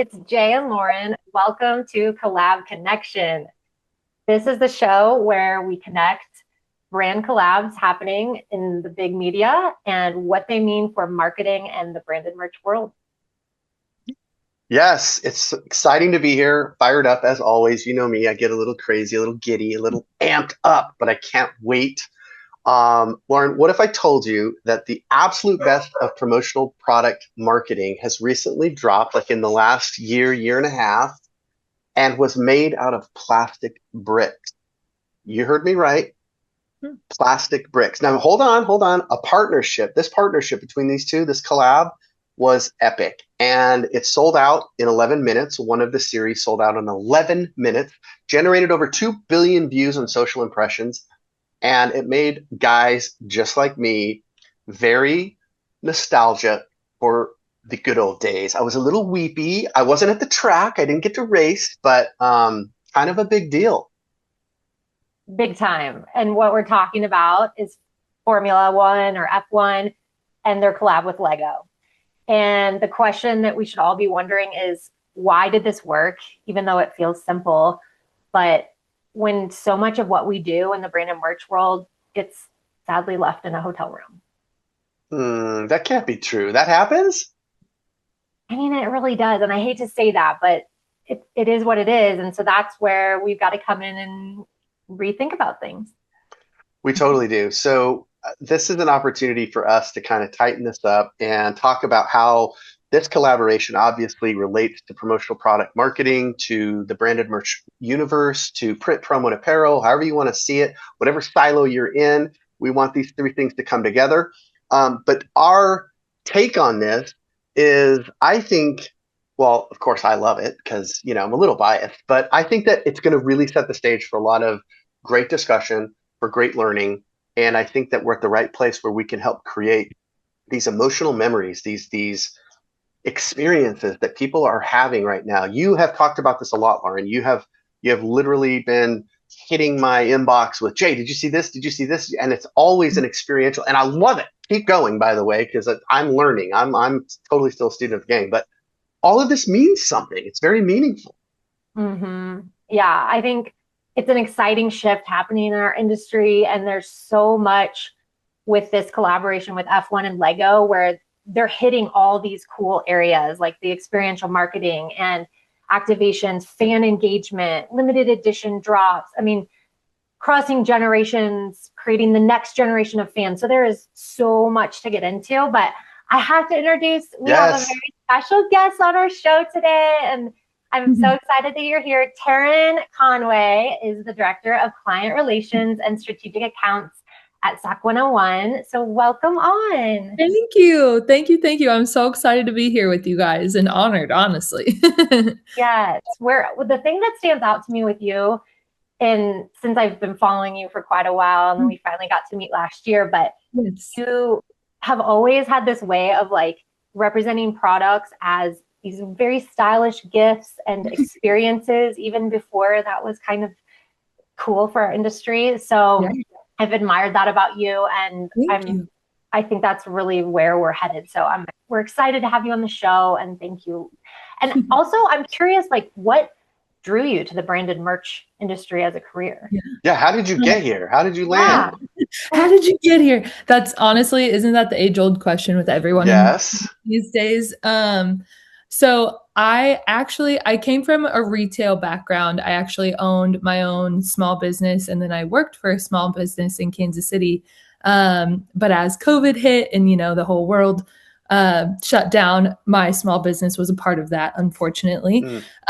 it's Jay and Lauren. Welcome to Collab Connection. This is the show where we connect brand collabs happening in the big media and what they mean for marketing and the branded merch world. Yes, it's exciting to be here. Fired up as always. You know me, I get a little crazy, a little giddy, a little amped up, but I can't wait. Lauren, what if I told you that the absolute best of promotional product marketing has recently dropped, like in the last year, year and a half, and was made out of plastic bricks? You heard me right. Plastic bricks. Now, hold on. A partnership. This partnership between these two, this collab, was epic. And it sold out in 11 minutes. One of the series sold out in 11 minutes, generated over 2 billion views on social impressions. And it made guys just like me very nostalgic for the good old days. I was a little weepy. I wasn't at the track. I didn't get to race, but kind of a big deal. Big time. And what we're talking about is Formula One or F1 and their collab with Lego. And the question that we should all be wondering is why did this work, even though it feels simple? But when so much of what we do in the brand and merch world gets sadly left in a hotel room. That can't be true. That happens? I mean, it really does. And I hate to say that, but it is what it is. And so that's where we've got to come in and rethink about things. We totally do. So, this is an opportunity for us to kind of tighten this up and talk about how this collaboration obviously relates to promotional product marketing, to the branded merch universe, to print, promo, and apparel, however you want to see it, whatever silo you're in. We want these three things to come together. But our take on this is, I think, well, of course, I love it because, I'm a little biased, but I think that it's going to really set the stage for a lot of great discussion, for great learning. And I think that we're at the right place where we can help create these emotional memories, these experiences that people are having right now. You have talked about this a lot, Lauren. You have literally been hitting my inbox with, Jay, did you see this? Did you see this? And it's always an experiential, and I love it. Keep going, by the way, because I'm learning. I'm totally still a student of the game, but all of this means something. It's very meaningful. Yeah, I think it's an exciting shift happening in our industry. And there's so much with this collaboration with F1 and Lego where they're hitting all these cool areas like the experiential marketing and activations, fan engagement, limited edition drops. I mean, crossing generations, creating the next generation of fans. So there is so much to get into, but I have to introduce, we have a Yes. very special guest on our show today. And I'm so excited that you're here. Taryn Conway is the Director of Client Relations and Strategic Accounts at SOC 101. So welcome on. Thank you. Thank you. Thank you. I'm so excited to be here with you guys and honored, honestly. Yes, the thing that stands out to me with you, and since I've been following you for quite a while, and then we finally got to meet last year, but Yes. you have always had this way of like representing products as these very stylish gifts and experiences, even before that was kind of cool for our industry. So Yeah. I've admired that about you, and Thank you. I think that's really where we're headed. So we're excited to have you on the show, and thank you. And also, I'm curious, like, what drew you to the branded merch industry as a career? Yeah. How did you get here? How did you Yeah. land? How did you get here? That's honestly, isn't that the age-old question with everyone in Yes. these days? So I came from a retail background. I actually owned my own small business and then I worked for a small business in Kansas City. But as COVID hit and, the whole world shut down, my small business was a part of that, unfortunately.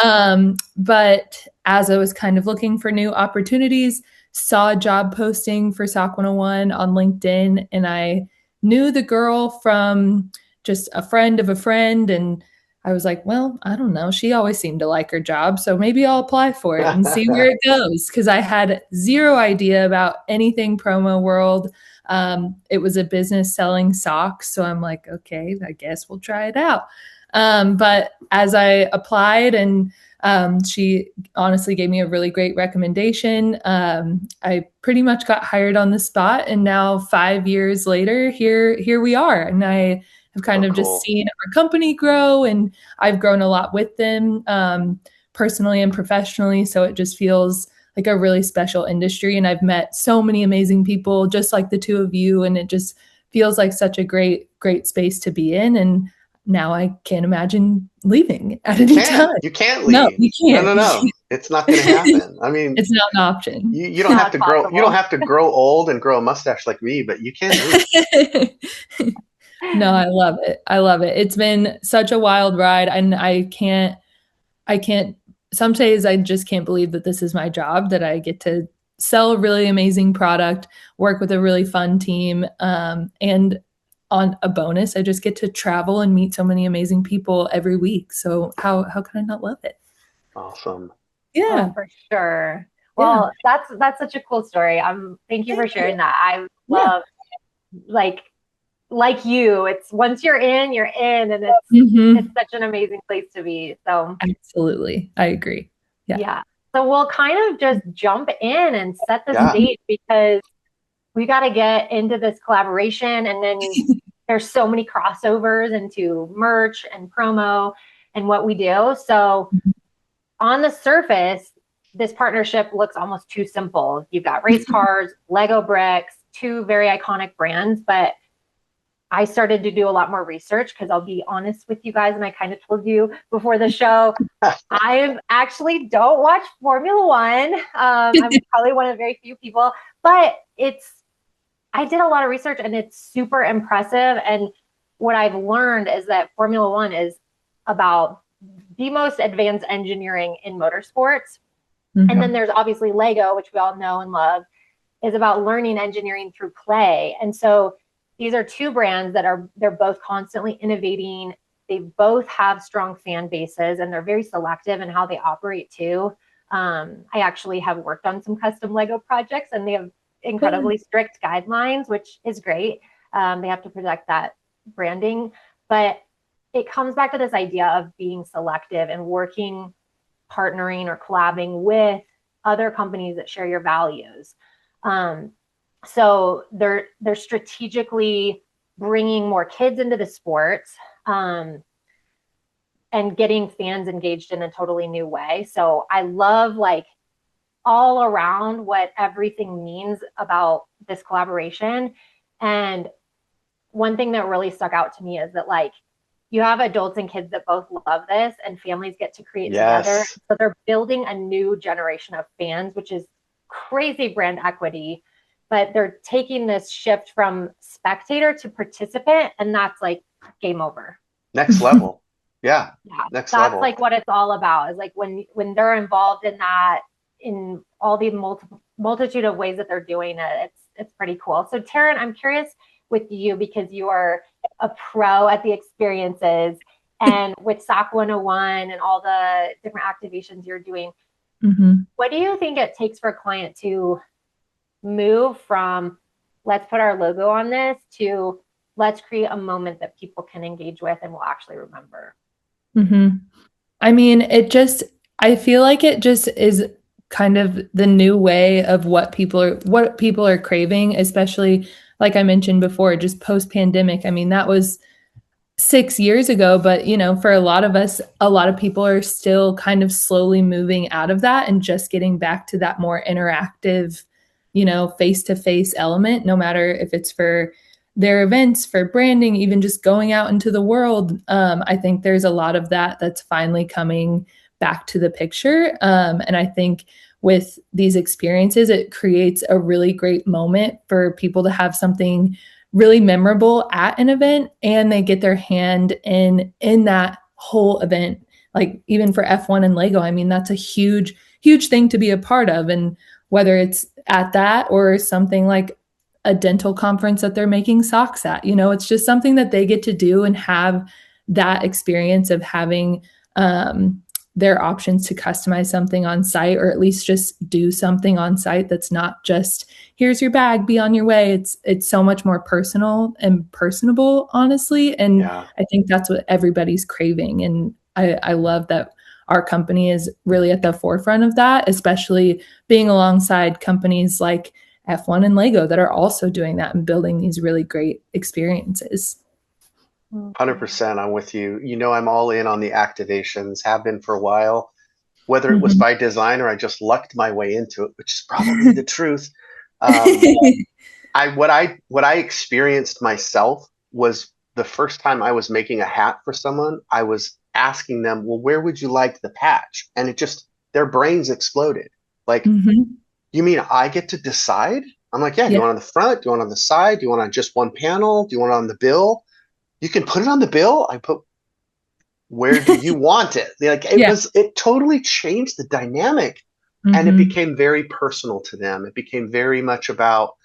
Mm. But as I was kind of looking for new opportunities, saw a job posting for SOC 101 on LinkedIn, and I knew the girl from just a friend of a friend. And I was like, well, I don't know. She always seemed to like her job. So maybe I'll apply for it and see where it goes. Because I had zero idea about anything promo world. It was a business selling socks. So I'm like, okay, I guess we'll try it out. But as I applied and she honestly gave me a really great recommendation. I pretty much got hired on the spot, and now 5 years later, here we are. And I have kind Oh, of just cool. seen our company grow, and I've grown a lot with them, personally and professionally. So it just feels like a really special industry. And I've met so many amazing people, just like the two of you. And it just feels like such a great space to be in. And now I can't imagine leaving at any time. You can't No, leave. you can't. No. It's not going to happen. I mean, It's not an option. you don't have Not to grow. You don't possible. have to grow old and grow a mustache like me, but you can leave. No, I love it. I love it. It's been such a wild ride, and I can't, some days I just can't believe that this is my job, that I get to sell a really amazing product, work with a really fun team, and on a bonus, I just get to travel and meet so many amazing people every week. So how can I not love it? Awesome. Yeah. Oh, for sure. Yeah. Well, that's such a cool story. Thank you for Thank you. sharing that. I Yeah. love like you. It's once you're in, and Mhm. it's such an amazing place to be. So Absolutely. I agree. Yeah. yeah. So we'll kind of just jump in and set the Yeah. stage, because we got to get into this collaboration, and then there's so many crossovers into merch and promo and what we do. So on the surface, this partnership looks almost too simple. You've got race cars, Lego bricks, two very iconic brands, but I started to do a lot more research, because I'll be honest with you guys, and I kind of told you before the show, I actually don't watch Formula One. I'm probably one of the very few people, but I did a lot of research, and it's super impressive. And what I've learned is that Formula One is about the most advanced engineering in motorsports. Mhm. And then there's obviously Lego, which we all know and love, is about learning engineering through play. And so these are two brands they're both constantly innovating. They both have strong fan bases, and they're very selective in how they operate too. I actually have worked on some custom Lego projects, and they have incredibly strict guidelines, which is great. They have to protect that branding, but it comes back to this idea of being selective and working, partnering, or collabing with other companies that share your values. So they're strategically bringing more kids into the sports, and getting fans engaged in a totally new way. So I love all around what everything means about this collaboration. And one thing that really stuck out to me is that you have adults and kids that both love this, and families get to create together. Yes. So they're building a new generation of fans, which is crazy brand equity. But they're taking this shift from spectator to participant, and that's game over. Next level. Yeah. That's level. what it's all about, is when they're involved in that, in all the multitude of ways that they're doing it. It's pretty cool. So Taryn, I'm curious with you, because you are a pro at the experiences, and with SOC 101 and all the different activations you're doing, what do you think it takes for a client to move from let's put our logo on this to let's create a moment that people can engage with and will actually remember? I mean, I feel like it just is kind of the new way of what people are craving, especially like I mentioned before, just post pandemic. I mean, that was 6 years ago, but for a lot of us, a lot of people are still kind of slowly moving out of that and just getting back to that more interactive, face-to-face element, no matter if it's for their events, for branding, even just going out into the world. I think there's a lot of that's finally coming back to the picture. And I think with these experiences, it creates a really great moment for people to have something really memorable at an event, and they get their hand in that whole event. Like even for F1 and Lego, I mean, that's a huge thing to be a part of. And whether it's at that or something like a dental conference that they're making socks at, it's just something that they get to do and have that experience of having their options to customize something on site, or at least just do something on site that's not just here's your bag, be on your way. It's so much more personal and personable, honestly. And Yeah. I think that's what everybody's craving. And I love that our company is really at the forefront of that, especially being alongside companies like F1 and Lego that are also doing that and building these really great experiences. Mhm. 100%. I'm with you. You know, I'm all in on the activations, have been for a while, whether it was Mhm. by design or I just lucked my way into it, which is probably the truth. Um, what I experienced myself was the first time I was making a hat for someone, I was asking them, well, where would you like the patch? And it just, their brains exploded. Like, Mhm. you mean I get to decide? I'm like, yeah, do you Yeah. want it on the front? Do you want it on the side? Do you want it on just one panel? Do you want it on the bill? You can put it on the bill. I put, where do you want it? Like, Yeah. it totally changed the dynamic, and it Mhm. became very personal to them. It became very much about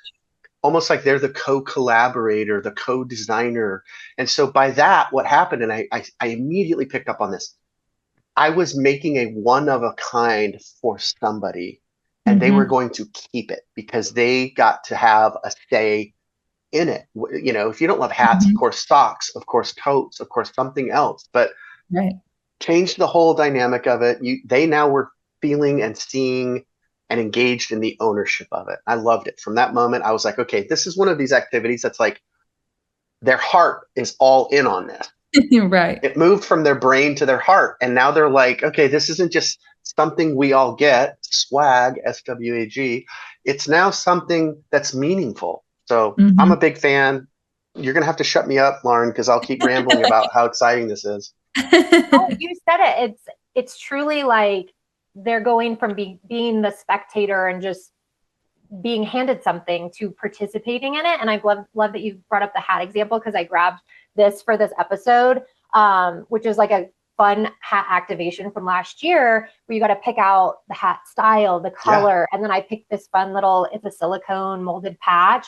almost like they're the co-collaborator, the co-designer. And so by that, what happened, and I immediately picked up on this, I was making a one of a kind for somebody, and they were Mhm. going to keep it because they got to have a say in it. You know, if you don't love hats, of Mhm. course, socks, of course, coats, of course, something else, but Right. changed the whole dynamic of it. They now were feeling and seeing and engaged in the ownership of it. I loved it. From that moment, I was like, okay, this is one of these activities that's like their heart is all in on this. Right. It moved from their brain to their heart. And now they're like, okay, this isn't just something we all get, swag, SWAG. It's now something that's meaningful. So I'm a Mhm. big fan. You're going to have to shut me up, Lauren, because I'll keep rambling about how exciting this is. Oh, you said it. It's truly like they're going from being the spectator and just being handed something to participating in it. And I love that you brought up the hat example because I grabbed this for this episode, which is like a fun hat activation from last year where you got to pick out the hat style, the Yeah. color, and then I picked this fun little, it's a silicone molded patch.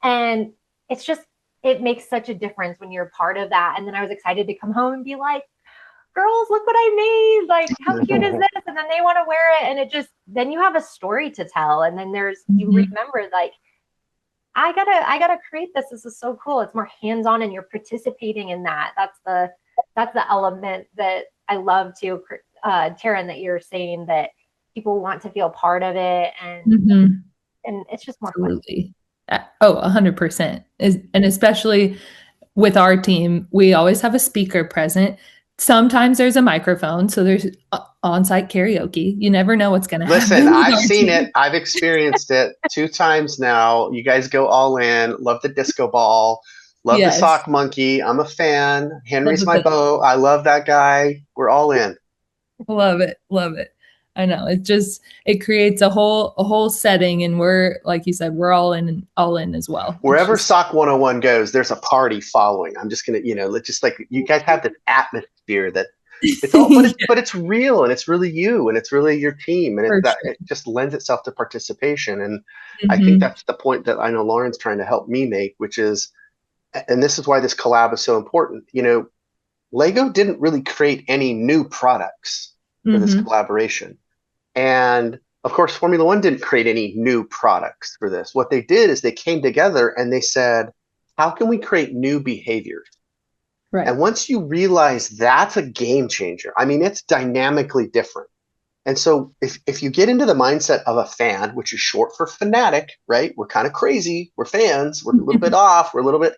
And it's just, it makes such a difference when you're part of that. And then I was excited to come home and be like, girls, look what I made. Like, how cute is this? And then they want to wear it. And it just, then you have a story to tell. And then you Mhm. remember, like, I gotta create this. This is so cool. It's more hands-on and you're participating in that. That's the element that I love too, Taryn, that you're saying that people want to feel part of it Mhm. and it's just more fun. Absolutely. Oh, 100%. And especially with our team, we always have a speaker present. Sometimes there's a microphone, so there's on-site karaoke. You never know what's going to Listen, happen with I've our seen it. team. I've experienced it 2 times now. You guys go all in. Love the disco ball. Love the Yes, sock monkey. I'm a fan. love Henry's the my books. beau. I love that guy. We're all in. Love it. Love it. I know. It creates a whole setting, and we're, like you said, we're all in as well. It's Wherever just Sock 101 goes, there's a party following. I'm just gonna, let's just like you guys have this atmosphere that it's all, but it's yeah, but it's real and it's really you and it's really your team and it's for that sure. it just lends itself to participation. And I think Hmm. that's the point that I know Lauren's trying to help me make, which is, and this is why this collab is so important. Lego didn't really create any new products for this Hmm. collaboration. And of course, Formula One didn't create any new products for this. What they did is they came together and they said, how can we create new behaviors? Right. And once you realize that's a game changer, I mean, it's dynamically different. And so if you get into the mindset of a fan, which is short for fanatic, right? We're kind of crazy. We're fans. We're a little bit off. We're a little bit,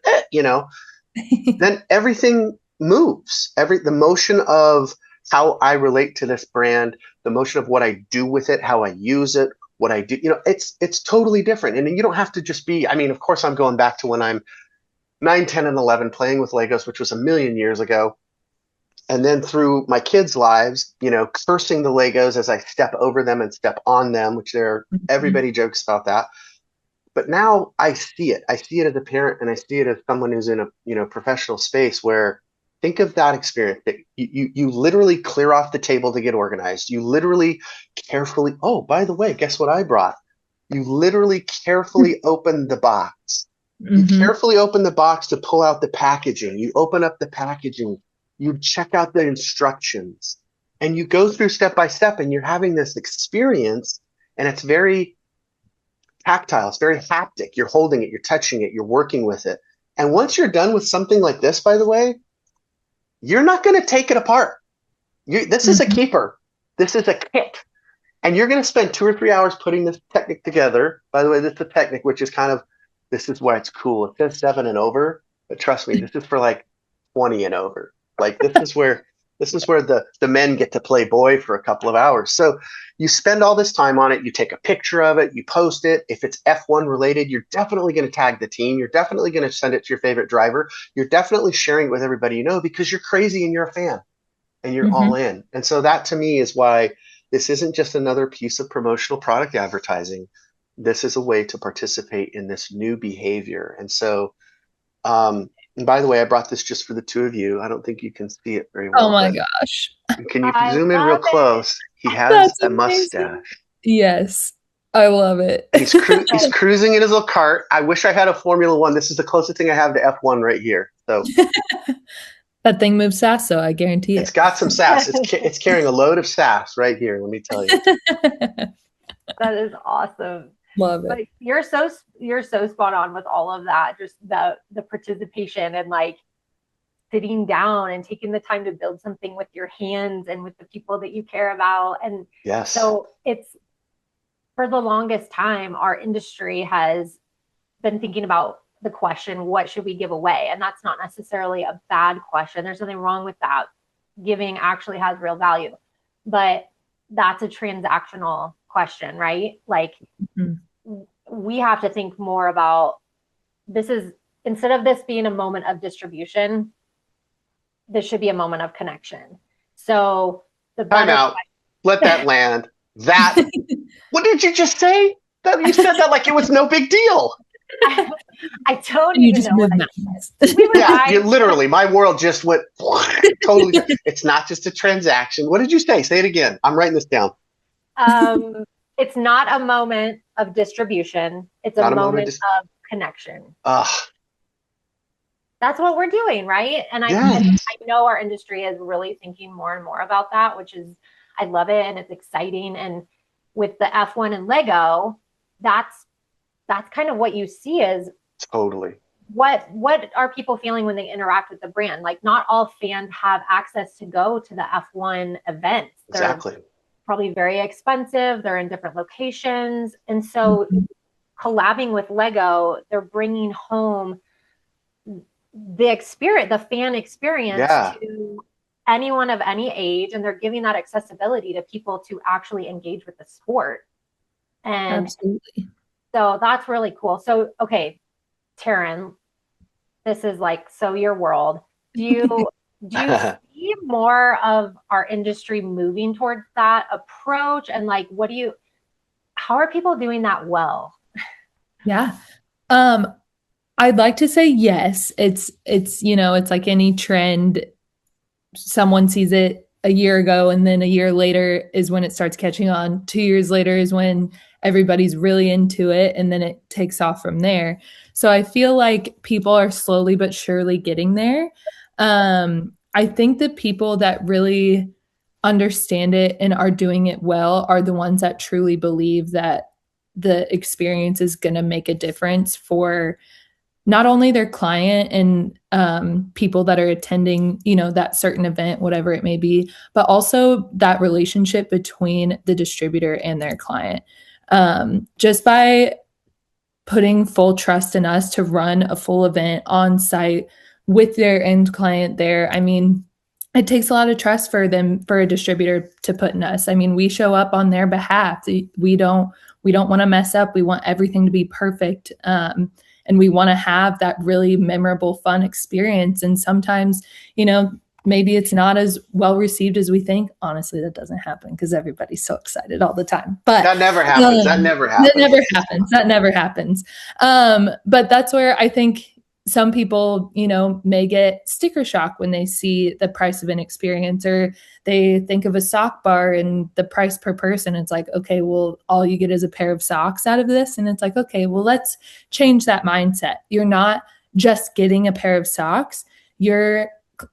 then everything moves. The motion of how I relate to this brand, the motion of what I do with it, how I use it, what I do, it's totally different. And you don't have to just be, I mean, of course I'm going back to when I'm 9, 10, and 11 playing with Legos, which was a million years ago. And then through my kids' lives, cursing the Legos as I step over them and step on them, which Mhm. everybody jokes about that. But now I see it. I see it as a parent and I see it as someone who's in a professional space where think of that experience that you literally clear off the table to get organized. You literally carefully, oh, by the way, guess what I brought? You literally carefully open the box. You Mhm. carefully open the box to pull out the packaging. You open up the packaging. You check out the instructions and you go through step by step and you're having this experience and it's very tactile. It's very haptic. You're holding it, you're touching it, you're working with it. And once you're done with something like this, by the way, you're not going to take it apart. This is a Mhm. keeper. This is a kit. And you're going to spend 2 or 3 hours putting this Technic together. By the way, this is a Technic, which is this is why it's cool. It says 7 and over, but trust me, this is for like 20 and over. Like this is where the men get to play boy for a couple of hours. So you spend all this time on it, you take a picture of it, you post it. If it's F1 related, you're definitely going to tag the team. You're definitely going to send it to your favorite driver. You're definitely sharing it with everybody you know because you're crazy and you're a fan and you're all in. And so that to me is why this isn't just another piece of promotional product advertising. This is a way to participate in this new behavior. And so, and by the way, I brought this just for the two of you. I don't think you can see it very Oh well, my but gosh. can you I zoom in real love it. close? He has That's a amazing. mustache. Yes. I love it. He's cruising in his little cart. I wish I had a Formula One. This is the closest thing I have to F1 right here. So That thing moves fast, so I guarantee it's it. got some sass. It's carrying a load of sass right here. Let me tell you. That is awesome. Love it. But you're so spot on with all of that. Just the participation and like sitting down and taking the time to build something with your hands and with the people that you care about. And Yes. so it's, for the longest time, our industry has been thinking about the question, what should we give away? And that's not necessarily a bad question. There's nothing wrong with that. Giving actually has real value, but that's a transactional question, right? Like we have to think more about this is, instead of this being a moment of distribution, this should be a moment of connection. So the Time out. Let that land. That, what did you just say? That you said that like it was no big deal. I don't You even just know move what mountains. Yeah, you literally, my world just went totally. It's not just a transaction. What did you say? Say it again. I'm writing this down. It's not a moment of distribution. It's a moment of connection. That's what we're doing, right? And I know our industry is really thinking more and more about that, which is, I love it and it's exciting. And with the F1 and Lego, that's kind of what you see is totally what are people feeling when they interact with the brand? Like not all fans have access to go to the F1 events. They're probably very expensive. They're in different locations. And so collabing with Lego, they're bringing home the experience, the fan experience to anyone of any age. And they're giving that accessibility to people to actually engage with the sport. And absolutely. So that's really cool. So, okay, Taryn, this is like, so your world. Do you see more of our industry moving towards that approach? And like, how are people doing that well? Yeah. I'd like to say yes. It's it's like any trend. Someone sees it a year ago and then a year later is when it starts catching on. 2 years later is when everybody's really into it and then it takes off from there. So I feel like people are slowly but surely getting there. I think the people that really understand it and are doing it well are the ones that truly believe that the experience is going to make a difference for not only their client and people that are attending, that certain event, whatever it may be, but also that relationship between the distributor and their client. Just by putting full trust in us to run a full event on site with their end client there. I mean, it takes a lot of trust for a distributor to put in us. I mean, we show up on their behalf. We don't want to mess up. We want everything to be perfect. And we want to have that really memorable, fun experience. And sometimes, maybe it's not as well received as we think. Honestly, that doesn't happen because everybody's so excited all the time. But that never happens. That never happens. But that's where I think some people, may get sticker shock when they see the price of an experience, or they think of a sock bar and the price per person. It's like, okay, well, all you get is a pair of socks out of this. And it's like, okay, well, let's change that mindset. You're not just getting a pair of socks. Your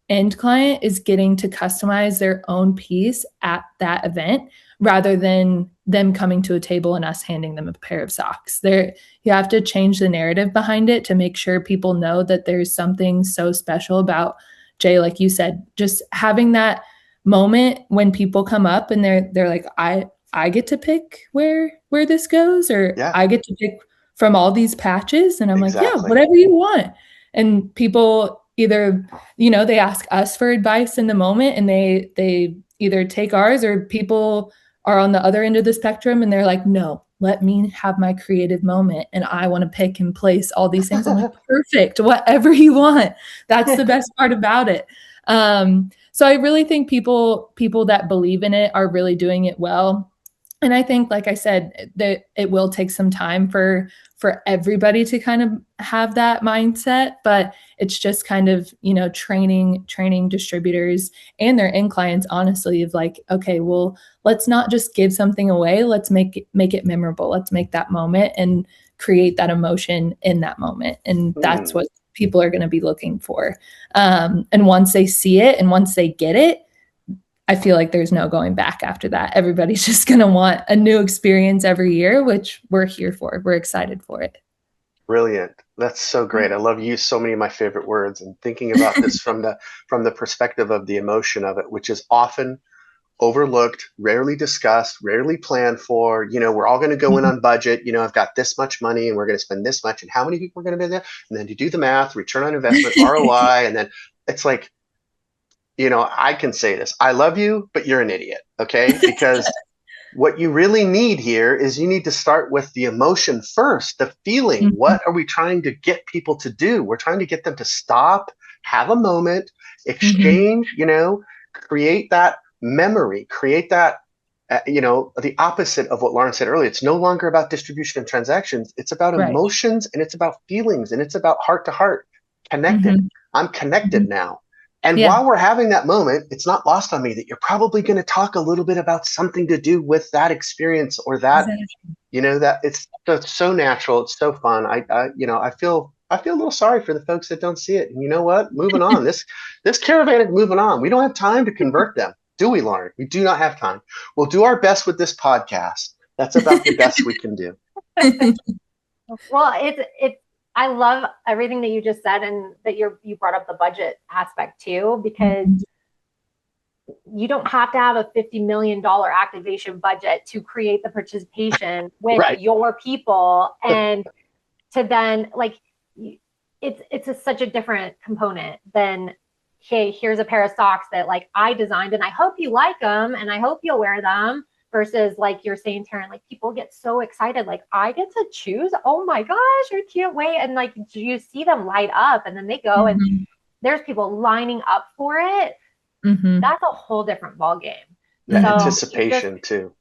end client is getting to customize their own piece at that event rather than them coming to a table and us handing them a pair of socks. You have to change the narrative behind it to make sure people know that there's something so special about, Jay, like you said, just having that moment when people come up and they're like, I get to pick where this goes, or I get to pick from all these patches. And I'm like, yeah, whatever you want. And people either, they ask us for advice in the moment, and they either take ours, or people are on the other end of the spectrum and they're like, no, let me have my creative moment and I want to pick and place all these things. I'm like, perfect, whatever you want. That's the best part about it. So I really think people that believe in it are really doing it well. And I think, like I said, that it will take some time for everybody to kind of have that mindset, but it's just kind of, training distributors and their end clients, honestly, of like, okay, well, let's not just give something away. Let's make it memorable. Let's make that moment and create that emotion in that moment. And that's what people are going to be looking for. And once they see it and once they get it, I feel like there's no going back after that. Everybody's just going to want a new experience every year, which we're here for. We're excited for it. Brilliant. That's so great. I love you. So many of my favorite words, and thinking about this from the perspective of the emotion of it, which is often overlooked, rarely discussed, rarely planned for. We're all going to go in on budget. I've got this much money and we're going to spend this much, and how many people are going to be there? And then you do the math, return on investment, ROI, and then it's like, I can say this. I love you, but you're an idiot. Okay. Because what you really need here is you need to start with the emotion first, the feeling. Mm-hmm. What are we trying to get people to do? We're trying to get them to stop, have a moment, exchange, create that memory, create that, the opposite of what Lauren said earlier. It's no longer about distribution and transactions. It's about emotions, and it's about feelings, and it's about heart to heart, connected. Mm-hmm. I'm connected now. And Yeah. while we're having that moment, it's not lost on me that you're probably going to talk a little bit about something to do with that experience, or that, Exactly. that it's so natural. It's so fun. I feel a little sorry for the folks that don't see it. And you know what? Moving on. This caravan is moving on. We don't have time to convert them, do we, Lauren? We do not have time. We'll do our best with this podcast. That's about the best we can do. Well, it's I love everything that you just said, and that you brought up the budget aspect too, because you don't have to have a $50 million activation budget to create the participation with your people, and to then like, it's such a different component than, hey, here's a pair of socks that like I designed and I hope you like them and I hope you'll wear them, versus like you're saying, Taryn, like people get so excited, like I get to choose. Oh my gosh, I can't wait. And like you see them light up, and then they go and there's people lining up for it. That's a whole different ball game. The anticipation too.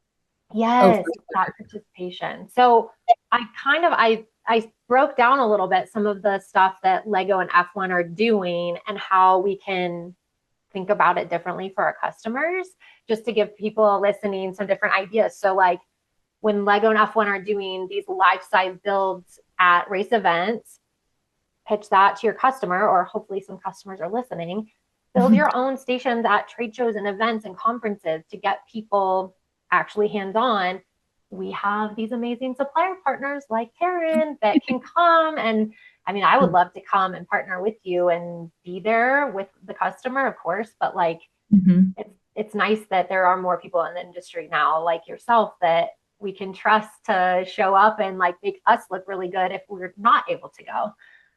Yes, that participation. So I broke down a little bit some of the stuff that Lego and F1 are doing and how we can think about it differently for our customers, just to give people listening some different ideas. So like when Lego and F1 are doing these life-size builds at race events, pitch that to your customer, or hopefully some customers are listening. Build your own stations at trade shows and events and conferences to get people actually hands-on. We have these amazing supplier partners like Taryn that can come, and I mean, I would love to come and partner with you and be there with the customer, of course, but like it's nice that there are more people in the industry now like yourself that we can trust to show up and like make us look really good if we're not able to go.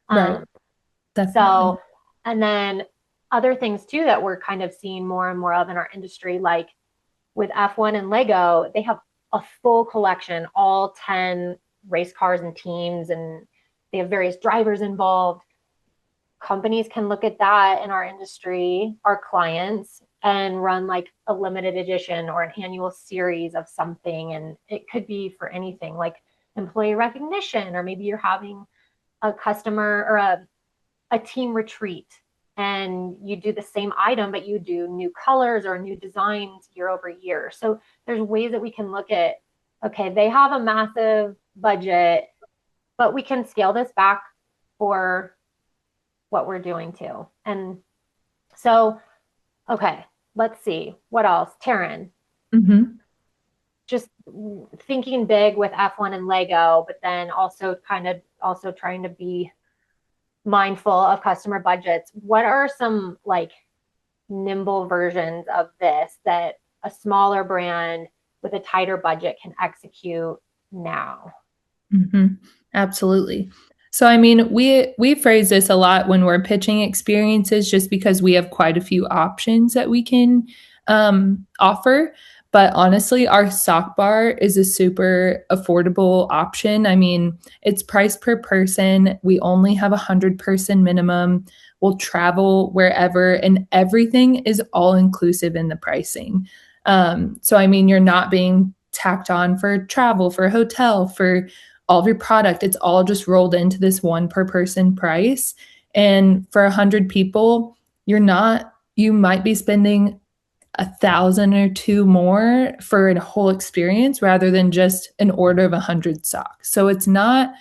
Definitely. So, and then other things too that we're kind of seeing more and more of in our industry, like with F1 and Lego, they have a full collection, all 10 race cars and teams, and they have various drivers involved. Companies can look at that in our industry, our clients, and run like a limited edition or an annual series of something. And it could be for anything like employee recognition, or maybe you're having a customer or a team retreat, and you do the same item, but you do new colors or new designs year over year. So there's ways that we can look at, okay, they have a massive budget, but we can scale this back for what we're doing too. And so, okay, let's see what else. Taryn, just thinking big with F1 and Lego, but then also trying to be mindful of customer budgets. What are some like nimble versions of this that a smaller brand with a tighter budget can execute now? Absolutely. So I mean, we phrase this a lot when we're pitching experiences, just because we have quite a few options that we can offer. But honestly, our sock bar is a super affordable option. I mean, it's priced per person. We only have 100-person minimum. We'll travel wherever, and everything is all inclusive in the pricing. So I mean, you're not being tacked on for travel, for hotel, for all of your product. It's all just rolled into this one per person price. And for 100 people, you might be spending 1,000 or two more for a whole experience rather than just an order of 100 socks. So it's not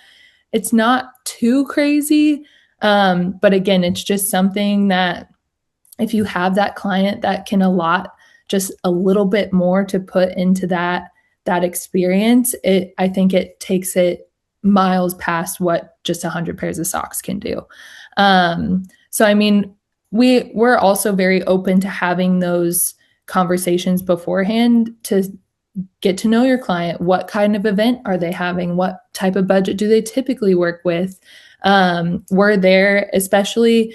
too crazy. But again, it's just something that if you have that client that can allot just a little bit more to put into that experience, I think it takes it miles past what just 100 pairs of socks can do. So I mean, we're also very open to having those conversations beforehand to get to know your client. What kind of event are they having? What type of budget do they typically work with? We're there, especially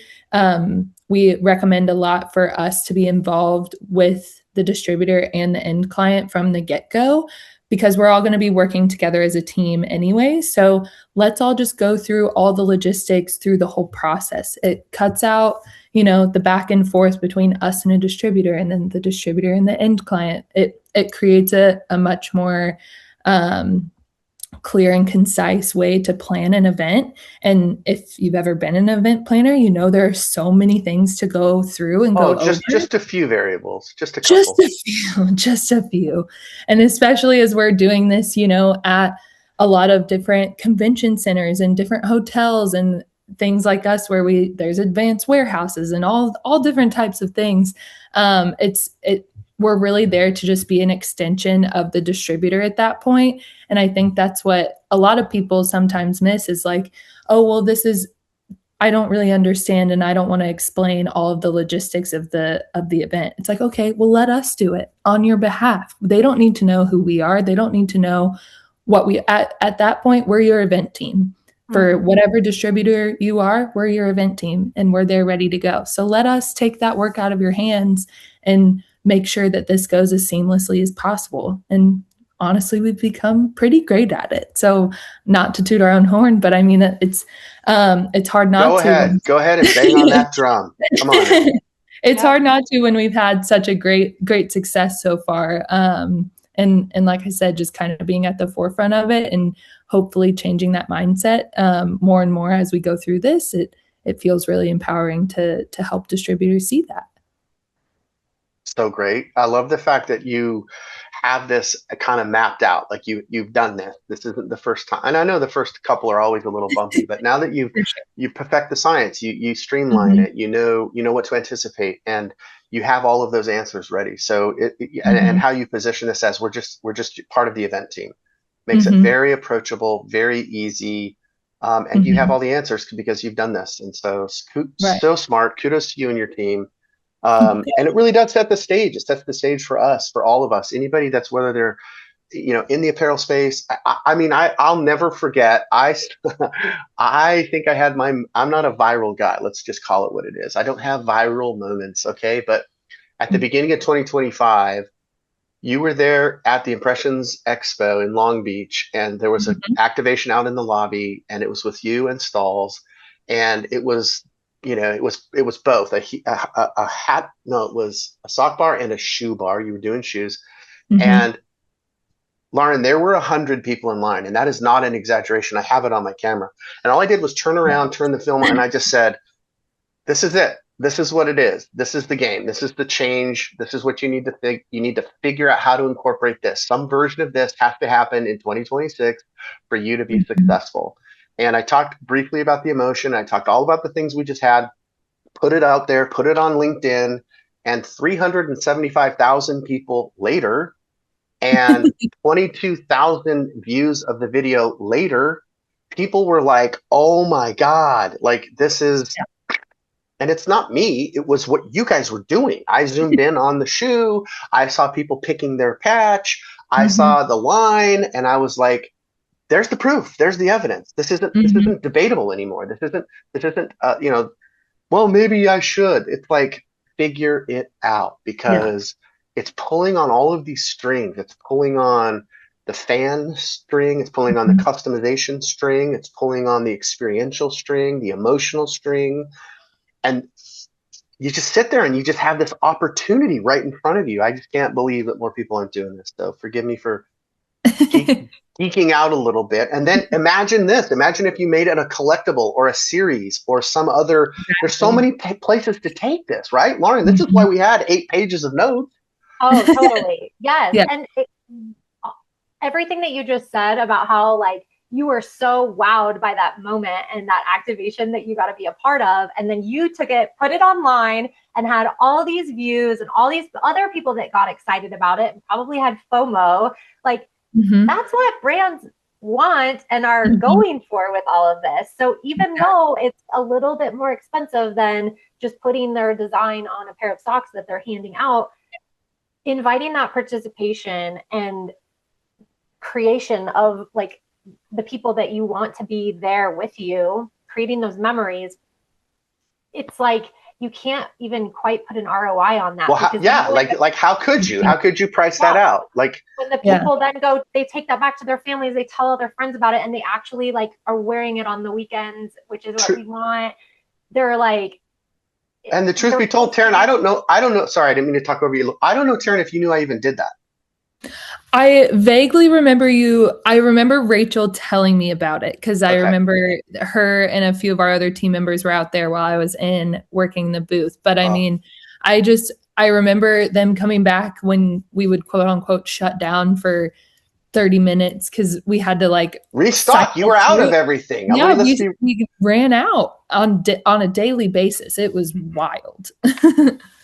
we recommend a lot for us to be involved with the distributor and the end client from the get-go, because we're all going to be working together as a team anyway. So let's all just go through all the logistics through the whole process. It cuts out, the back and forth between us and a distributor, and then the distributor and the end client. It creates a much more clear and concise way to plan an event. And if you've ever been an event planner, there are so many things to go through and go over. Just a few variables, just a Just couple. just a few. And especially as we're doing this, at a lot of different convention centers and different hotels and things like us, where there's advanced warehouses and all different types of things. We're really there to just be an extension of the distributor at that point. And I think that's what a lot of people sometimes miss, is like, oh, well, I don't really understand, and I don't want to explain all of the logistics of the event. It's like, okay, well, let us do it on your behalf. They don't need to know who we are. They don't need to know what at that point, we're your event team. For whatever distributor you are, we're your event team, and we're there ready to go. So let us take that work out of your hands and make sure that this goes as seamlessly as possible. And honestly, we've become pretty great at it. So not to toot our own horn, but I mean, it's hard not to. Go ahead and bang on that drum. Come on. It's hard not to when we've had such a great success so far. And like I said, just kind of being at the forefront of it and hopefully changing that mindset more and more as we go through this. It feels really empowering to help distributors see that. So great. I love the fact that you have this kind of mapped out. Like you've done this. This isn't the first time. And I know the first couple are always a little bumpy, but now that you perfect the science, you streamline it, you know what to anticipate, and you have all of those answers ready. So and how you position this as we're just part of the event team makes it very approachable, very easy. And you have all the answers because you've done this. And so so smart. Kudos to you and your team. And it really does set the stage. It sets the stage for us, for all of us, anybody that's, whether they're, in the apparel space. I mean, I'll never forget. I think I'm not a viral guy. Let's just call it what it is. I don't have viral moments. Okay. But at the beginning of 2025, you were there at the Impressions Expo in Long Beach, and there was an activation out in the lobby, and it was with you and Stalls, and it was, it was both a hat. No, it was a sock bar and a shoe bar. You were doing shoes. And Lauren, there were 100 people in line, and that is not an exaggeration. I have it on my camera. And all I did was turn around, turn the film on, and I just said, this is it. This is what it is. This is the game. This is the change. This is what you need to think. You need to figure out how to incorporate this. Some version of this has to happen in 2026 for you to be successful. And I talked briefly about the emotion. I talked all about the things we just had, put it out there, put it on LinkedIn, and 375,000 people later and 22,000 views of the video later, people were like, oh my God, like this is, and it's not me. It was what you guys were doing. I zoomed in on the shoe. I saw people picking their patch. I saw the line, and I was like, there's the proof. There's the evidence. This Mm-hmm. isn't debatable anymore. This isn't well, maybe I should. It's like, figure it out, Yeah. because it's pulling on all of these strings. It's pulling on the fan string. It's pulling on the Mhm. customization string. It's pulling on the experiential string, the emotional string. And you just sit there and you just have this opportunity right in front of you. I just can't believe that more people aren't doing this. So forgive me for geek, geeking out a little bit. And then imagine this. Imagine if you made it a collectible or a series or some other. There's so Exactly. many places to take this, right, Lauren? This is why Mhm. we had 8 pages of notes. Oh, totally. Yes. Yeah. And everything that you just said about how like you were so wowed by that moment and that activation that you got to be a part of, and then you took it, put it online, and had all these views and all these other people that got excited about it and probably had FOMO. Like, Mhm. that's what brands want and are Mhm. going for with all of this. So even though it's a little bit more expensive than just putting their design on a pair of socks that they're handing out, inviting that participation and creation of like the people that you want to be there with you, creating those memories, it's like you can't even quite put an ROI on that, Well, because then yeah, like how could you? Mhm. How could you price that yeah, out? Like, when the Yeah. people then go, they take that back to their families, they tell all their friends about it, and they actually like are wearing it on the weekends, which is what tr- we want. They're like, and the truth they're be told, Taryn, posting. I don't know. Sorry, I didn't mean to talk over you. I don't know, Taryn, if you knew I even did that. I vaguely remember I remember Rachel telling me about it because I Okay. remember her and a few of our other team members were out there while I was in working the booth. But I Oh, mean, I remember them coming back when we would quote unquote shut down for 30 minutes because we had to like restock. You cycle were out through. of everything. I Yeah, mean, let's be. we ran out on a daily basis. It was wild.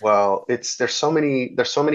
Well, there's so many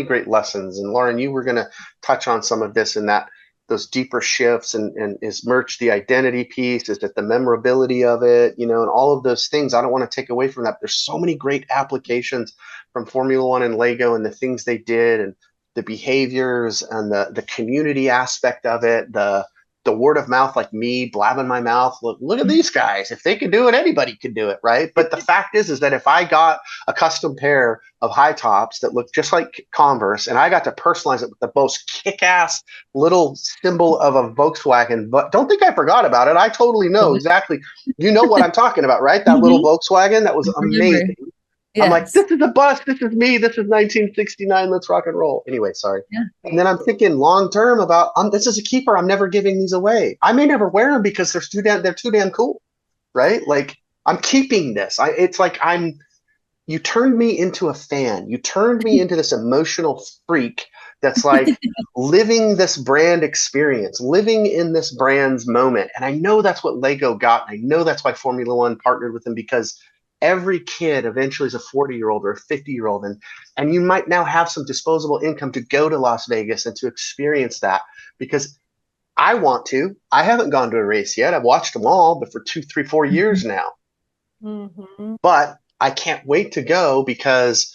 great lessons. And Lauren, you were going to touch on some of this, and that those deeper shifts, and is merch the identity piece? Is it the memorability of it? And all of those things. I don't want to take away from that. There's so many great applications from Formula One and Lego, and the things they did, and the behaviors, and the community aspect of it, the word of mouth, like me blabbing my mouth. Look at these guys. If they can do it, anybody can do it, right? But the fact is that if I got a custom pair of high tops that look just like Converse, and I got to personalize it with the most kick-ass little symbol of a Volkswagen. But don't think I forgot about it. I totally know exactly. You know what I'm talking about, right? That little Mhm. Volkswagen that was I remember. amazing. I'm like, Yes. this is a bus. This is me. This is 1969. Let's rock and roll. Anyway, sorry. Yeah. And then I'm thinking long term about, this is a keeper. I'm never giving these away. I may never wear them because they're too damn cool, right? Like, I'm keeping this. It's like you turned me into a fan. You turned me into this emotional freak that's like living this brand experience, living in this brand's moment. And I know that's what Lego got. I know that's why Formula One partnered with them, because every kid eventually is a 40-year-old or a 50-year-old. And you might now have some disposable income to go to Las Vegas and to experience that, because I want to. I haven't gone to a race yet. I've watched them all, but for 2, 3, 4 years now. Mm-hmm. But I can't wait to go, because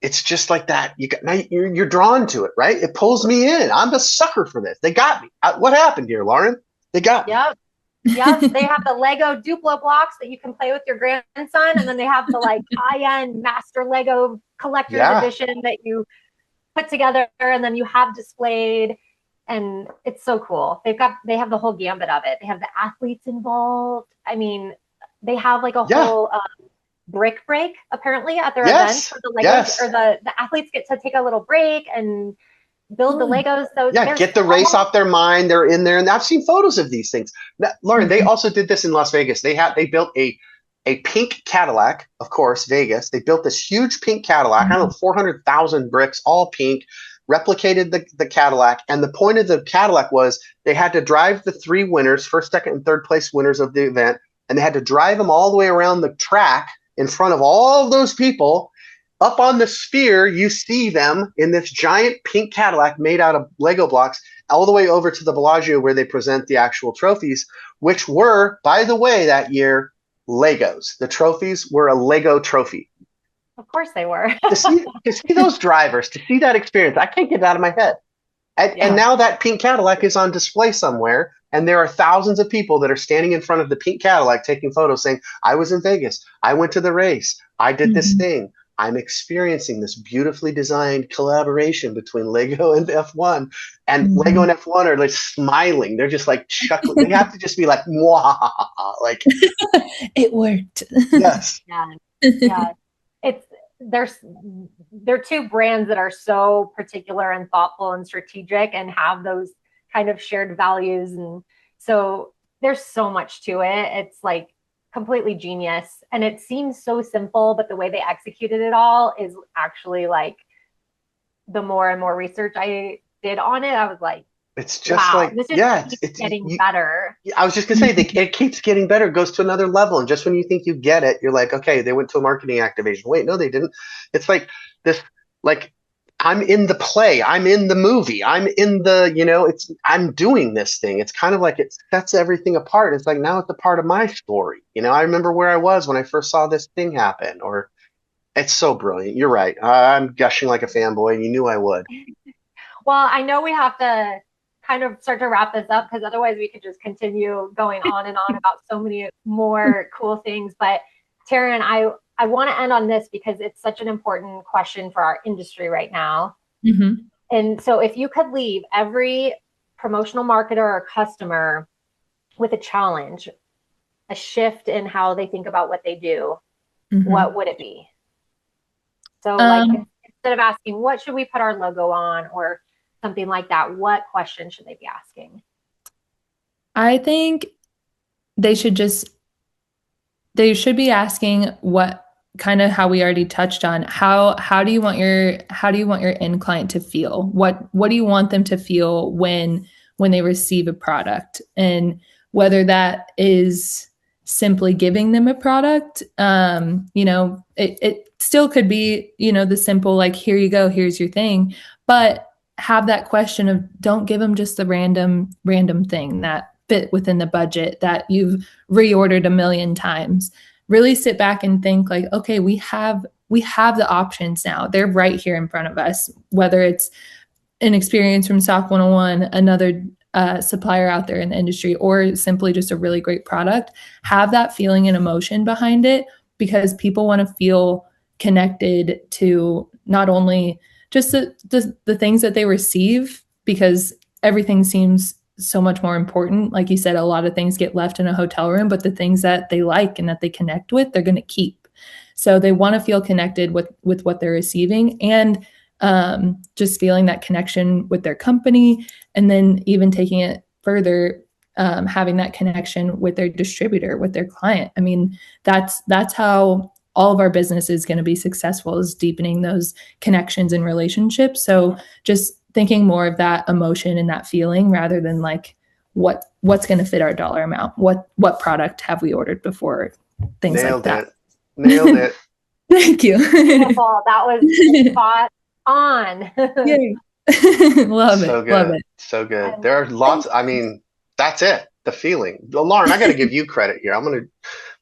it's just like that. You're drawn to it, right? It pulls me in. I'm a sucker for this. They got me. What happened here, Lauren? They got me. Yep. Yes, they have the Lego Duplo blocks that you can play with your grandson, and then they have the like high-end master Lego collector's Yeah. edition that you put together and then you have displayed, and it's so cool. They have the whole gambit of it. They have the athletes involved. I mean, they have like a Yeah. whole brick break apparently at their events Yes. where the Legos Yes. or the athletes get to take a little break and build the Fun. Legos. So Yeah. there's Get the race all. off their mind. They're in there, and I've seen photos of these things. Now, Lauren, they Mhm. also did this in Las Vegas. They built a pink Cadillac, of course, Vegas. They built this huge pink Cadillac. I don't know, 400,000 bricks, all pink, replicated the Cadillac. And the point of the Cadillac was they had to drive the 3 winners, first, second, and third place winners of the event, and they had to drive them all the way around the track in front of all of those people. Up on the sphere, you see them in this giant pink Cadillac made out of Lego blocks, all the way over to the Bellagio where they present the actual trophies, which were, by the way, that year, Legos. The trophies were a Lego trophy. Of course they were. To see those drivers, to see that experience, I can't get it out of my head. And Yeah. now that pink Cadillac is on display somewhere And there are thousands of people that are standing in front of the pink Cadillac taking photos saying, I was in Vegas. I went to the race. I did this Mhm. thing. I'm experiencing this beautifully designed collaboration between Lego and F1. And Lego and Mhm. F1 are like smiling. They're just like chuckling. They have to just be like, Mwah! Like, It worked. yes. Yeah. Yeah. It's there's they're two brands that are so particular and thoughtful and strategic and have those kind of shared values. And so there's so much to it. It's like completely genius. And it seems so simple, but the way they executed it all is actually like the more and more research I did on it, I was like, It's just wow, like, this just yeah, keeps getting better. I was just gonna say it keeps getting better, it goes to another level, and just when you think you get it, you're like, okay, they went to a marketing activation. Wait, no, they didn't. It's like this, like I'm in the play, I'm in the movie, I'm in the, I'm doing this thing. It's kind of like it sets everything apart. It's like now it's a part of my story. I remember where I was when I first saw this thing happen, or it's so brilliant. You're right. I'm gushing like a fanboy, and you knew I would. Well, I know we have to kind of start to wrap this up because otherwise we could just continue going on and on about so many more cool things. But Taryn, I want to end on this because it's such an important question for our industry right now. Mhm. And so if you could leave every promotional marketer or customer with a challenge, a shift in how they think about what they do, what Mhm. would it be? So like Um, instead of asking what should we put our logo on or something like that, what question should they be asking? I think they should just they should be asking what kind of how we already touched on how do you want your end client to feel, what do you want them to feel when they receive a product, and whether that is simply giving them a product. It still could be, the simple like, here you go, here's your thing, but have that question of, don't give them just the random thing that fit within the budget that you've reordered a million times. Really sit back and think like, okay, we have the options now. They're right here in front of us, whether it's an experience from SOC 101, another supplier out there in the industry, or simply just a really great product. Have that feeling and emotion behind it, because people want to feel connected to not only just the things that they receive, because everything seems so much more important. Like you said, a lot of things get left in a hotel room, but the things that they like and that they connect with, they're going to keep. So they want to feel connected with what they're receiving, and just feeling that connection with their company, and then even taking it further, having that connection with their distributor, with their client. I mean, that's how all of our business is going to be successful, is deepening those connections and relationships. So just thinking more of that emotion and that feeling, rather than like what's going to fit our dollar amount, what product have we ordered before, things like Nailed that. it. Nailed it. Thank you. Beautiful. That was spot on. Yay. Love So it. Love good. it. So I good. There are love lots. I mean, that's it. The feeling. Lauren, I got to give you credit here. I'm going to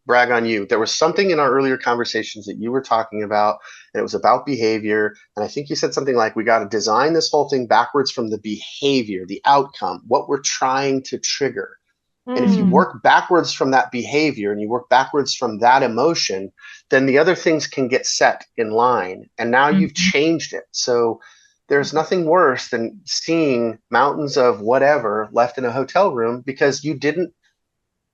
brag on you. There was something in our earlier conversations that you were talking about, and it was about behavior. And I think you said something like, we got to design this whole thing backwards from the behavior, the outcome, what we're trying to trigger. And if you Mm, Mhm. work backwards from that behavior and you work backwards from that emotion, then the other things can get set in line. And now you've Mhm. changed it. So there's nothing worse than seeing mountains of whatever left in a hotel room because you didn't,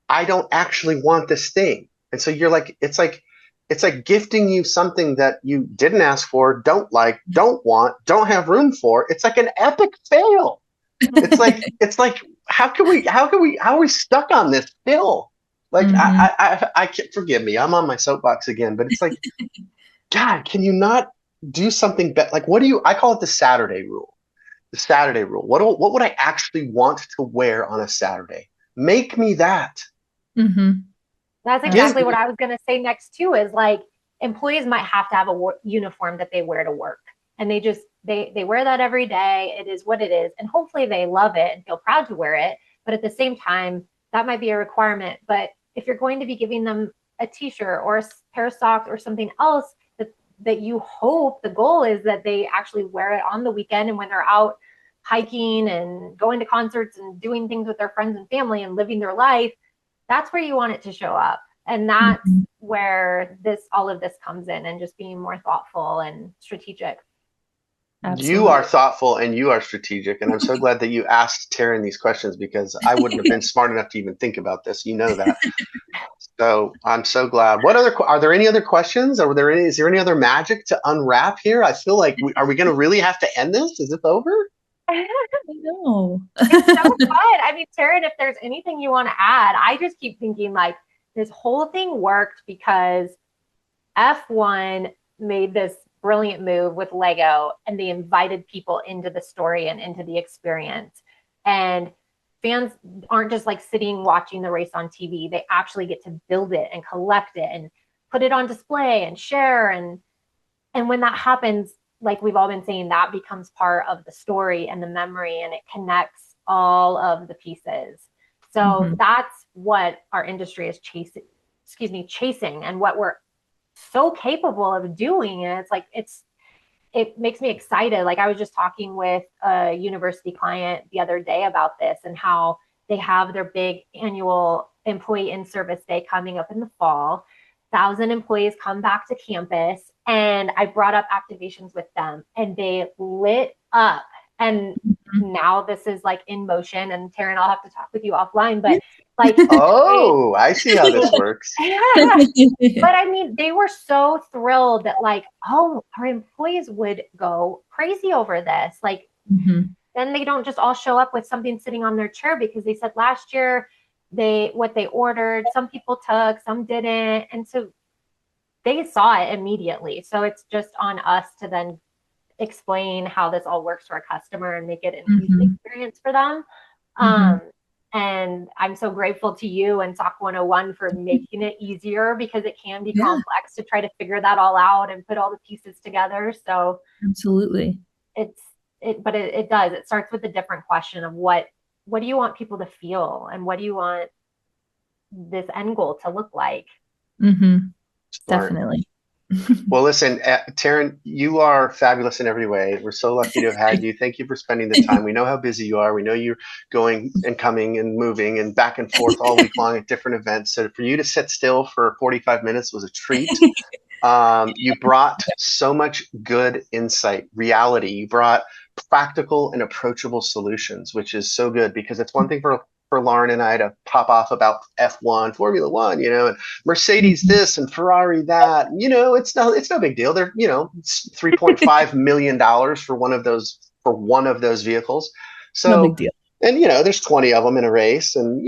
I don't actually want this thing. And so you're like, it's like gifting you something that you didn't ask for, don't like, don't want, don't have room for. It's like an epic fail. It's like how are we stuck on this still? Like Mhm. I can't, forgive me, I'm on my soapbox again, but it's like, God, can you not do something better? Like, what do you? I call it the Saturday rule. The Saturday rule. What would I actually want to wear on a Saturday? Make me that. Mhm. that's Give. exactly what I was going to say next too, is like employees might have to have a uniform that they wear to work. And they just, they wear that every day. It is what it is. And hopefully they love it and feel proud to wear it. But at the same time, that might be a requirement. But if you're going to be giving them a t-shirt or a pair of socks or something else that you hope, the goal is that they actually wear it on the weekend and when they're out hiking and going to concerts and doing things with their friends and family and living their life, that's where you want it to show up. And that's where all of this comes in, and just being more thoughtful and strategic. Absolutely. You are thoughtful and you are strategic, and I'm so glad that you asked Taryn these questions because I wouldn't have been smart enough to even think about this. You know that. So I'm so glad. Are there any other questions? Is there any other magic to unwrap here? I feel like are we going to really have to end this? Is this over? No. It's so fun. I mean, Taryn, if there's anything you want to add, I just keep thinking like this whole thing worked because F1 made this brilliant move with Lego, and they invited people into the story and into the experience. And fans aren't just like sitting watching the race on TV. They actually get to build it and collect it and put it on display and share. And when that happens, like we've all been saying, that becomes part of the story and the memory, and it connects all of the pieces. So that's what our industry is chasing, and what we're so capable of doing. And it's like, it makes me excited. Like I was just talking with a university client the other day about this, and how they have their big annual employee in-service day coming up in the fall. 1,000 employees come back to campus, and I brought up activations with them, and they lit up. And now this is like in motion, and Taryn, I'll have to talk with you offline, but like, oh, I see how this works. But I mean, they were so thrilled that like, oh, our employees would go crazy over this. Like, then they don't just all show up with something sitting on their chair, because they said last year what they ordered, some people took, some didn't. And so they saw it immediately. So it's just on us to then explain how this all works for a customer and make it an easy experience for them. And I'm so grateful to you and SOC 101 for making it easier, because it can be complex to try to figure that all out and put all the pieces together. So absolutely, it does. It starts with a different question of what do you want people to feel, and what do you want this end goal to look like? Definitely. Well, listen, Taryn, you are fabulous in every way. We're so lucky to have had you. Thank you for spending the time. We know how busy you are. We know you're going and coming and moving and back and forth all week long at different events. So for you to sit still for 45 minutes was a treat. You brought so much good insight, reality. You brought practical and approachable solutions, which is so good, because it's one thing for Lauren and I to pop off about F1, Formula One, and Mercedes this and Ferrari that. It's no big deal. They're, it's $3.5 million for one of those vehicles. So no big deal. And there's 20 of them in a race, and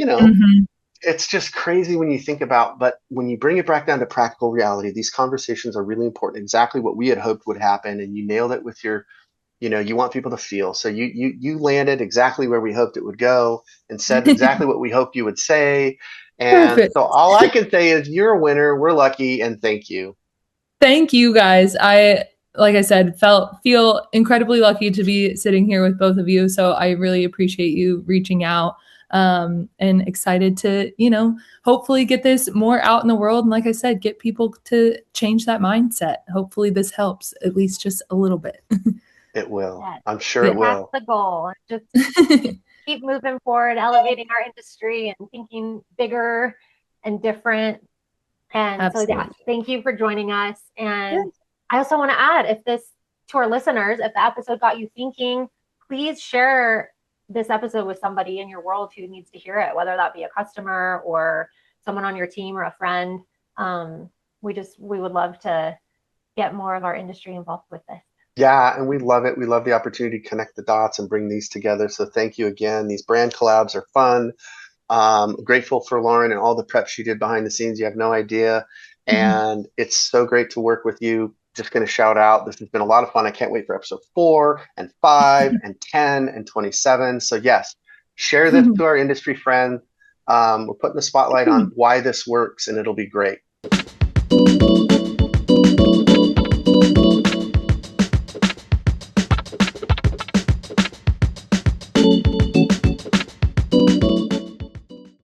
it's just crazy when you think about, but when you bring it back down to practical reality, these conversations are really important. Exactly what we had hoped would happen, and you nailed it with your you want people to feel. So you landed exactly where we hoped it would go, and said exactly what we hoped you would say. And perfect. So all I can say is you're a winner. We're lucky, and thank you. Thank you guys. Like I said, feel incredibly lucky to be sitting here with both of you. So I really appreciate you reaching out, and excited to, hopefully get this more out in the world. And like I said, get people to change that mindset. Hopefully this helps at least just a little bit. It will. Yes. I'm sure it will. That's the goal. Just keep moving forward, elevating our industry and thinking bigger and different. And absolutely. So thank you for joining us. And I also want to add, to our listeners, if the episode got you thinking, please share this episode with somebody in your world who needs to hear it, whether that be a customer or someone on your team or a friend. We would love to get more of our industry involved with this. Yeah, and we love it. We love the opportunity to connect the dots and bring these together. So thank you again. These brand collabs are fun. Grateful for Lauren and all the prep she did behind the scenes. You have no idea. And it's so great to work with you. Just going to shout out, this has been a lot of fun. I can't wait for episode 4 and 5 and 10 and 27. So yes, share this to our industry friends. We're putting the spotlight on why this works, and it'll be great.